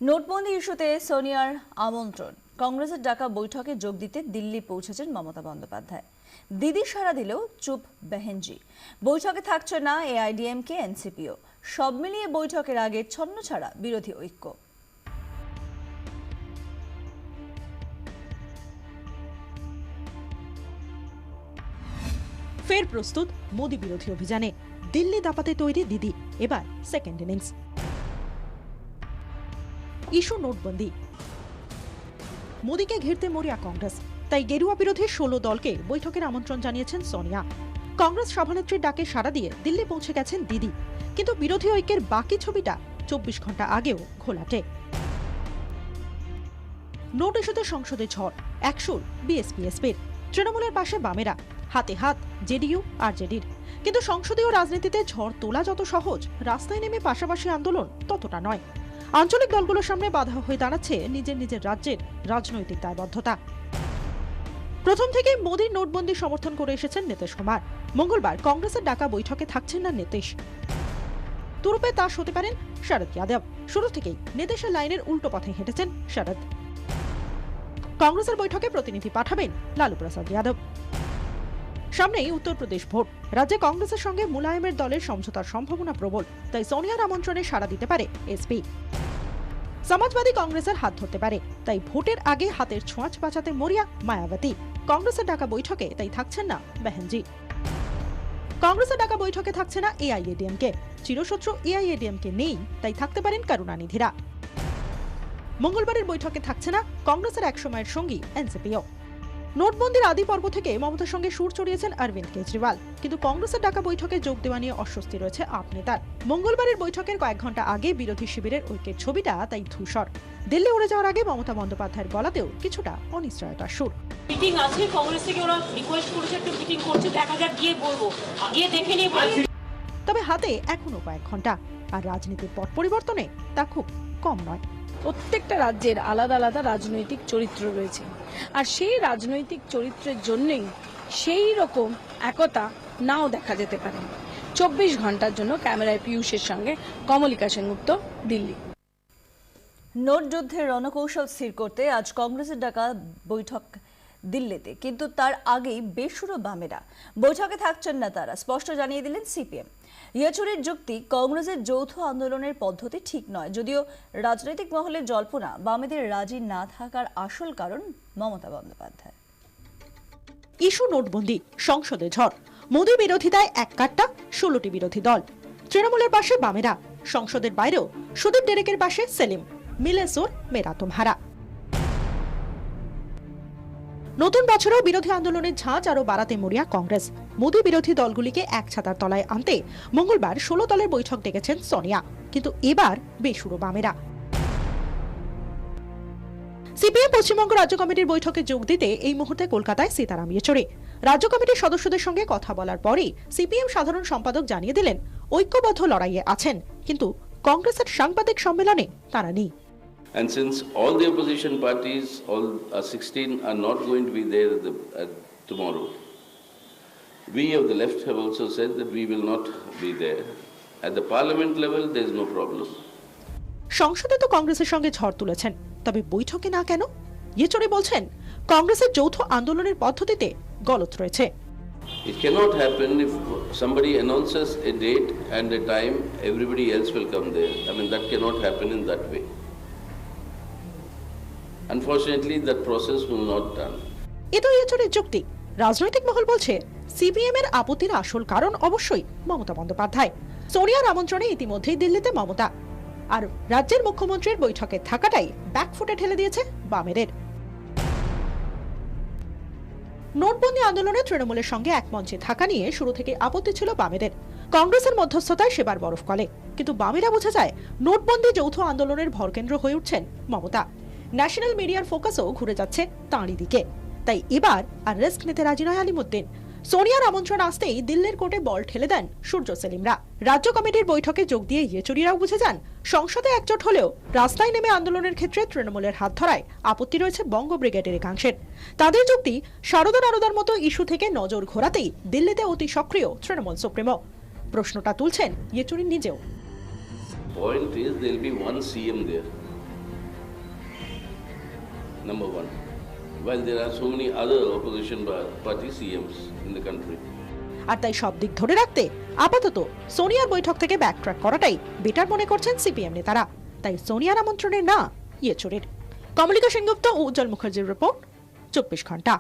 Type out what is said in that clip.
নোটবন্দি ইস্যুতে সোনিয়ার আমন্ত্রণ, কংগ্রেসের ডাকা বৈঠকে যোগ দিতে দিল্লি পৌঁছেছেন মমতা বন্দ্যোপাধ্যায়। দিদি সাড়া দিলেও চুপ বেহেনজি। বৈঠকে থাকছে না এআইএডিএমকে, এনসিপিও। সব মিলিয়ে বৈঠকের আগে ছন্নছাড়া বিরোধী ঐক্য। ফের প্রস্তুত মোদি বিরোধী অভিযানে। দিল্লি দাপাতে তৈরি দিদি, এবার সেকেন্ড ইনিংস। ইস্যু নোটবন্দি। মোদিকে ঘিরতে মরিয়া কংগ্রেস, তাই গেরুয়া বিরোধী 16 দলকে বৈঠকের আমন্ত্রণ জানিয়েছেন সোনিয়া। কংগ্রেস সভানেত্রীর ডাকে সাড়া দিয়ে দিল্লি পৌঁছে গেছেন দিদি, কিন্তু বিরোধী ঐক্যের বাকি ছবিটা 24 ঘন্টা আগেও ঘোলাটে। নোট ইস্যুতে সংসদে ঝড়, একসুর বিএসপি-এসপির। তৃণমূলের পাশে বামেরা, হাতে হাত জেডিইউ আর জেডির। কিন্তু সংসদীয় রাজনীতিতে ঝড় তোলা যত সহজ, রাস্তায় নেমে পাশাপাশি আন্দোলন ততটা নয়। আঞ্চলিক দলগুলোর সামনে বাধা হয়ে দাঁড়াচ্ছে নিজের নিজের রাজ্যের রাজনৈতিক দায়বদ্ধতা। প্রথম থেকেই মোদির নোটবন্দি সমর্থন করে এসেছেন নীতিশ কুমার। মঙ্গলবার কংগ্রেসের ডাকা বৈঠকে থাকছেন না নীতিশ। তুরুপে তাস হতে পারেন শরদ যাদব। শুরু থেকেই নীতিশের লাইনের উল্টো পথে হেঁটেছেন শরদ। কংগ্রেসের বৈঠকে প্রতিনিধি পাঠাবেন লালু প্রসাদ যাদব। সামনেই উত্তরপ্রদেশ ভোট। রাজ্যে কংগ্রেসের সঙ্গে মুলায়মের দলের সমঝোতার সম্ভাবনা প্রবল, তাই সোনিয়ার আমন্ত্রণে সাড়া দিতে পারে এসপি। সমাজবাদী কংগ্রেসের হাত ধরতে পারে, তাই ভোটের আগে হাতের ছোঁয়াচ বাঁচাতে মরিয়া মায়াবতী। কংগ্রেসের ডাকা বৈঠকে তাই থাকছেন না বেহেনজি। কংগ্রেসের ডাকা বৈঠকে থাকছে না এআইএডিএমকে। চিরশত্রু এআইএডিএমকে নেই, তাই থাকতে পারেন করুণানিধিরা। মঙ্গলবারের বৈঠকে থাকছে না কংগ্রেসের একসময়ের সঙ্গী এনসিপিও। নোটবন্দির আদি পর্ব থেকে মমতার সঙ্গে সুর চড়িয়েছেন অরবিন্দ কেজরিওয়াল, কিন্তু কংগ্রেসের ডাকা বৈঠকে যোগ দেওয়া নিয়ে অস্বস্তি রয়েছে আপ নেতার। মঙ্গলবারের বৈঠকের কয়েক ঘন্টা আগে বিরোধী শিবিরের ঐক্যের ছবিটা তাই ধূসর। দিল্লি উড়ে যাওয়ার আগে মমতা বন্দ্যোপাধ্যায়ের গলাতেও কিছুটা অনিশ্চয়তার সুর। মিটিং আছে, কংগ্রেস থেকে ওরা রিকোয়েস্ট করেছে একটা মিটিং করছে, দেখা যাক, গিয়ে বলবো, গিয়ে দেখে নিয়ে বলি। তবে হাতে এখনো কয়েক ঘন্টা, আর রাজনীতির পট পরিবর্তনে তা খুব কম নয়। প্রত্যেকটা রাজ্যের আলাদা আলাদা রাজনৈতিক চরিত্র রয়েছে, আর সেই রাজনৈতিক চরিত্রের জন্যই সেই রকম একতা নাও দেখা যেতে পারে। 24 ঘন্টার জন্য ক্যামেরায় পীয়ূষের সঙ্গে কমলিকা সেনগুপ্ত, দিল্লি। নোট যুদ্ধের রণকৌশল স্থির করতে আজ কংগ্রেসের ডাকা বৈঠক দিল্লিতে, কিন্তু তার আগেই বেসুরো বামেরা। বৈঠকে থাকছেন না তারা, স্পষ্ট জানিয়ে দিলেন সিপিএম। ইয়েচুরির যুক্তি, কংগ্রেসের যৌথ আন্দোলনের পদ্ধতি ঠিক নয়। যদিও রাজনৈতিক মহলে জল্পনা, বামেদের রাজি না থাকার আসল কারণ মমতা বন্দ্যোপাধ্যায়। ইস্যু নোটবন্দি, সংসদে ঝড়। মোদি বিরোধিতায় এক কাট্টা 16টি বিরোধী দল। তৃণমূলের পাশে বামেরা, সংসদের বাইরেও সুদীপ ডেরেকের পাশে সেলিম। মিলে সোর মেরা তুমহারা। নতুন বছরেও বিরোধী আন্দোলনের ঝাঁজ আরো বাড়াতে মরিয়া কংগ্রেস। মোদি বিরোধী দলগুলিকে এক ছাতার তলায় আনতে মঙ্গলবার 16 দলের বৈঠক ডেকেছেন সোনিয়া, কিন্তু এবার বেসুরো বামেরা। সিপিএম পশ্চিমবঙ্গ রাজ্য কমিটির বৈঠকে যোগ দিতে এই মুহূর্তে কলকাতায় সীতারাম ইয়েচুরি। রাজ্য কমিটির সদস্যদের সঙ্গে কথা বলার পরেই সিপিএম সাধারণ সম্পাদক জানিয়ে দিলেন ঐক্যবদ্ধ লড়াইয়ে আছেন, কিন্তু কংগ্রেসের সাংবাদিক সম্মেলনে তারা নেই। And since all the opposition parties, all 16 are not going to be there tomorrow, we of the left have also said that we will not be there. At the parliament level, there is no problem. সংসদে তো কংগ্রেসের সঙ্গে ঝড় তুলেছেন, তবে বৈঠকে না কেন? ইয়েচুরি বলছেন কংগ্রেসের যৌথ আন্দোলনের পদ্ধতিতে গলত রয়েছে। It cannot happen if somebody announces a date and a time, everybody else will come there. I mean, that cannot happen in that way. Unfortunately, that process will not done. এতো ইয়েচুরির যুক্তি। রাজনৈতিক মহল বলছে সিপিএম এর আপত্তির আসল কারণ অবশ্যই মমতা বন্দ্যোপাধ্যায়। সোনিয়ার আমন্ত্রণে ইতিমধ্যেই দিল্লিতে মমতা, আর রাজ্যের মুখ্যমন্ত্রীর বৈঠকে থাকাটাই ব্যাকফুটে ঠেলে দিয়েছে বামেদের। নোটবন্দি আন্দোলনে তৃণমূলের সঙ্গে এক মঞ্চে থাকা নিয়ে শুরু থেকে আপত্তি ছিল বামেদের। কংগ্রেসের মধ্যস্থতায় সেবার বরফ গলে, কিন্তু বামেরা বোঝা যায় নোটবন্দি যৌথ আন্দোলনের ভরকেন্দ্র হয়ে উঠছেন মমতা। ন্যাশনাল মিডিয়ার ফোকাসও ঘুরে যাচ্ছে তাঁরই দিকে, তাই এবার আর রিস্ক নিতে রাজি নয় আলিমুদ্দিন। সোনিয়ার আমন্ত্রণ আসতেই দিল্লির কোর্টে বল ঠেলে দেন সূর্য সেলিমরা। রাজ্য কমিটির বৈঠকে যোগ দিয়ে ইয়েচুরিরাও বুঝে যান সংসদে একজোট হলেও রাস্তায় নেমে আন্দোলনের ক্ষেত্রে তৃণমূলের হাত ধরায় আপত্তি রয়েছে বঙ্গ ব্রিগেডের একাংশের। তাদের যুক্তি, সারদা নারদার মতো ইস্যু থেকে নজর ঘোরাতেই দিল্লিতে অতি সক্রিয় তৃণমূল সুপ্রিমো। প্রশ্নটা তুলছেন ইয়েচুরি নিজেও। Point is, there will be one CM there. number one, while there are so many other opposition party CMs in the country. আর তাই সব দিক ধরে রাখতে আপাতত সোনিয়ার বৈঠক থেকে ব্যাকট্র্যাক করাটাই বেটার মনে করছেন সিপিএম নেতারা। তাই সোনিয়ার আমন্ত্রণে না ইয়েচুরির। কমলিকা সেনগুপ্ত ও উজ্জ্বল মুখার্জির রিপোর্ট, 24 ঘন্টা।